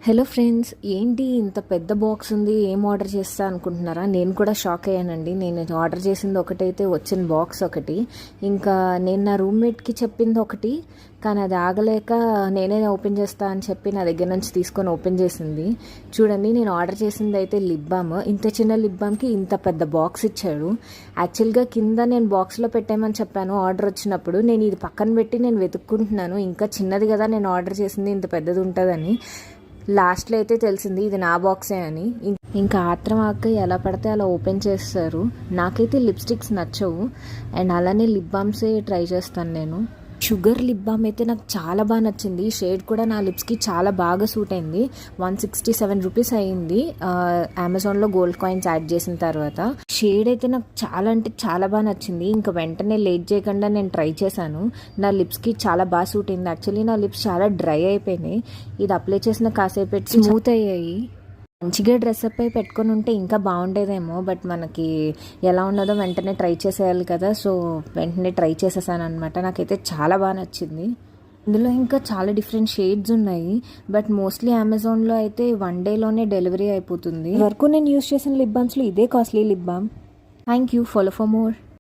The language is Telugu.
హలో ఫ్రెండ్స్, ఏంటి ఇంత పెద్ద బాక్స్ ఉంది, ఏం ఆర్డర్ చేస్తా అనుకుంటున్నారా? నేను కూడా షాక్ అయ్యానండి. నేను ఆర్డర్ చేసింది ఒకటైతే వచ్చిన బాక్స్ ఒకటి, ఇంకా నేను నా రూమ్మేట్కి చెప్పింది ఒకటి, కానీ అది ఆగలేక నేనే ఓపెన్ చేస్తా అని చెప్పి నా దగ్గర నుంచి తీసుకొని ఓపెన్ చేసింది. చూడండి, నేను ఆర్డర్ చేసింది అయితే లిప్ బామ్. ఇంత చిన్న లిప్ బామ్కి ఇంత పెద్ద బాక్స్ ఇచ్చాడు. యాక్చువల్గా కింద నేను బాక్స్లో పెట్టామని చెప్పాను ఆర్డర్ వచ్చినప్పుడు. నేను ఇది పక్కన పెట్టి నేను వెతుక్కుంటున్నాను, ఇంకా చిన్నది కదా నేను ఆర్డర్ చేసింది, ఇంత పెద్దది ఉంటుందని. లాస్ట్లో అయితే తెలిసింది ఇది నా బాక్సే అని. ఇంకా ఆత్రం ఆక ఎలా పడితే అలా ఓపెన్ చేస్తారు. నాకైతే లిప్స్టిక్స్ నచ్చవు, అండ్ అలానే లిప్ బామ్సే ట్రై చేస్తాను నేను. షుగర్ లిప్ బామ్ అయితే నాకు చాలా బాగా నచ్చింది. షేడ్ కూడా నా లిప్స్కి చాలా బాగా సూట్ అయింది. 167 రూపీస్ అయ్యింది అమెజాన్లో గోల్డ్ కాయిన్స్ యాడ్ చేసిన తర్వాత. షేడ్ అయితే నాకు చాలా అంటే చాలా బాగా నచ్చింది. ఇంకా వెంటనే లేట్ చేయకుండా నేను ట్రై చేశాను. నా లిప్స్కి చాలా బాగా సూట్ అయింది. యాక్చువల్లీ నా లిప్స్ చాలా డ్రై అయిపోయినాయి. ఇది అప్లై చేసిన కాసేపు పెట్టి స్మూత్ అయ్యాయి. మంచిగా డ్రెస్అప్ అయి పెట్టుకొని ఉంటే ఇంకా బాగుండేదేమో, బట్ మనకి ఎలా ఉన్నదో వెంటనే ట్రై చేసేయాలి కదా, సో వెంటనే ట్రై చేసేసాను అనమాట. నాకైతే చాలా బాగా నచ్చింది. ఇందులో ఇంకా చాలా డిఫరెంట్ షేడ్స్ ఉన్నాయి, బట్ మోస్ట్లీ అమెజాన్లో అయితే 1 డేలోనే డెలివరీ అయిపోతుంది. వరకు నేను యూస్ చేసిన లిప్ బామ్స్లో ఇదే costly lip balm. Thank you. Follow for more.